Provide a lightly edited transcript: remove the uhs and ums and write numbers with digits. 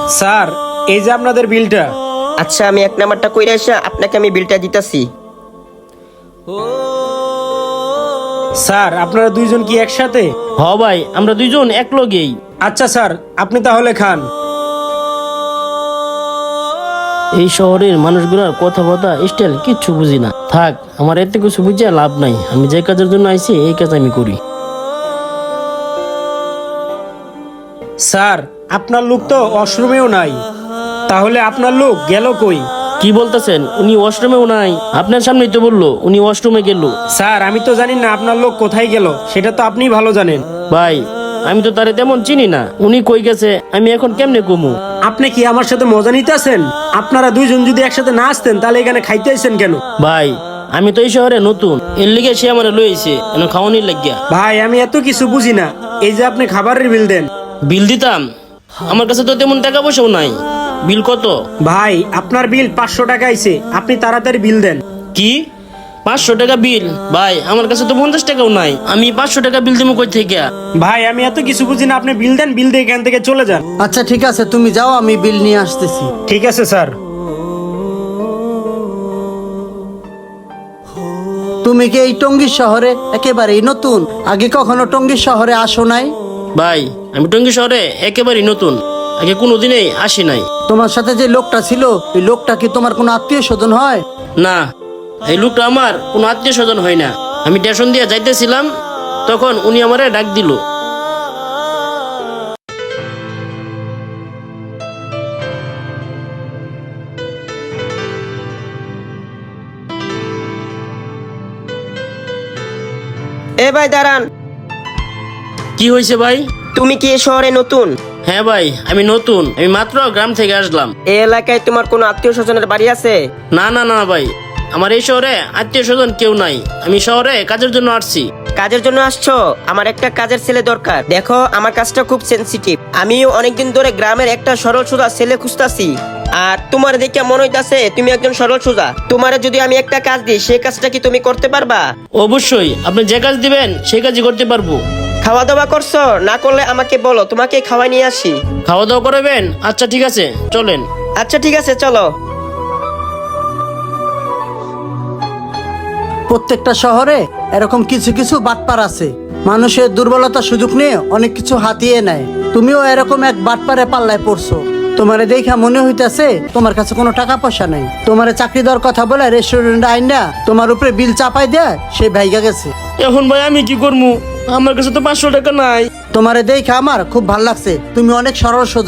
Sir, এই যে আপনাদের বিলটা। আচ্ছা, আমি 1 নাম্বারটা কইরা আসা আপনাকে আমি বিলটা দিতাছি। স্যার, আপনারা দুইজন কি একসাথে? হ ভাই, আমরা দুইজন এক লগেই। আচ্ছা স্যার, আপনি তাহলে খান। এই শহরের মানুষগুলোর কথাবার্তা স্টাইল কিচ্ছু বুঝি না। থাক, আমার এতে কিছু বুঝে লাভ নাই। আমি যে কাজের জন্য আইছি এই কাজ আমি করি। স্যার, আপনার লোক তো ওয়াশরুমেও নাই, তাহলে আপনার লোক গেল কই? কি বলতেছেন? উনি ওয়াশরুমেও নাই? আপনার সামনেই তো বললো উনি ওয়াশরুমে গেল। স্যার, আমি তো জানি না আপনার লোক কোথায় গেল, সেটা তো আপনিই ভালো জানেন। ভাই, আমি তো তারে তেমন চিনি না। উনি কই গেছে আমি এখন কেমনে কমু? আপনি কি আমার সাথে মজা নিতেছেন? আপনারা দুইজন যদি একসাথে না আসতেন তাহলে এখানে খাইতে আইছেন কেন? ভাই, আমি তো এই শহরে নতুন, এর লিগে সে আমার লইছে এখন খাওয়ানির লাগিয়া। ভাই, আমি এত কিছু বুঝি না। এই যে আপনি খাবারের বিল দেন। বিল দিতাম? আমার কাছে তো তেমন টাকা পয়সাও নাই। বিল কত? ভাই, আপনার বিল 500 টাকা আইছে, আপনি তাড়াতাড়ি বিল দেন। কি 500 টাকা বিল? ভাই, আমার কাছে তো 50 টাকাও নাই। আমি 500 টাকা বিল দিব কই থেকে? ভাই, আমি এত কিছু বুঝি না, আপনি বিল দেন, বিল দিয়ে এখান থেকে চলে যান। আচ্ছা ঠিক আছে, তুমি যাও, আমি বিল নিয়ে আসতেছি। ঠিক আছে স্যার। তুমি কি এই টঙ্গী শহরে একেবারেই নতুন? আগে কখনো টঙ্গী শহরে আসো নাই? ভাই, আমি টঙ্গী শহরে একেবারেই নতুন, আগে কোনোদিনই আসি নাই। তোমার সাথে যে লোকটা ছিল, এই লোকটা কি তোমার কোনো আত্মীয় স্বজন হয়? না, এই লোকটা আমার কোনো আত্মীয় স্বজন হয় না। আমি স্টেশন দিয়ে যাইতেছিলাম, তখন উনি আমারে ডাক দিল। এ ভাই দাঁড়ান। কি হয়েছে ভাই? তুমি কি এই শহরে নতুন? হ্যাঁ ভাই, আমি নতুন। আমি মাত্র গ্রাম থেকে আসলাম। এই এলাকায় তোমার কোনো আত্মীয় স্বজনের বাড়ি আছে? না না না ভাই, আমার এই শহরে আত্মীয় স্বজন কেউ নাই। আমি শহরে কাজের জন্য আসছি। কাজের জন্য আসছো? আমার একটা কাজের ছেলে দরকার। দেখো, আমার কাজটা খুব সেনসিটিভ। আমিও অনেকদিন ধরে গ্রামের একটা সরল সোজা ছেলে খুঁজতাছি। আর তোমার দেখে মনে হইতাছে তুমি একজন সরল সোজা। তোমারে যদি আমি একটা কাজ দিই, সেই কাজটা কি তুমি করতে পারবা? অবশ্যই, আপনি যে কাজ দিবেন সেই কাজই করতে পারবো। খাওয়া দাওয়া করছো? না করলে আমাকে বলো, তোমাকে খাওয়াই নিয়ে আসি। খাওয়া দাওয়া করবেন? আচ্ছা ঠিক আছে, চলেন। আচ্ছা ঠিক আছে, চলো। প্রত্যেকটা শহরে এরকম কিছু কিছু বাটপার আছে, মানুষের দুর্বলতার সুযোগ নিয়ে অনেক কিছু হাতিয়ে নেয়। তুমিও এরকম এক বাটপারে পাল্লায় পড়ছো। তোমারে দেখা মনে হইতাছে তোমার কাছে কোনো টাকা পয়সা নাই। তোমারে চাকরি দেওয়ার কথা বলে রেস্টুরেন্টে আইনা তোমার উপরে বিল চাপাই দেয় সে ভাইগা গেছে। এখন ভাই আমি কি করবো? আমার কাছে তো 500 টাকা নাই। তোমারে দেখে আমার খুব ভাল লাগছে, তুমি অনেক সরল সোজা।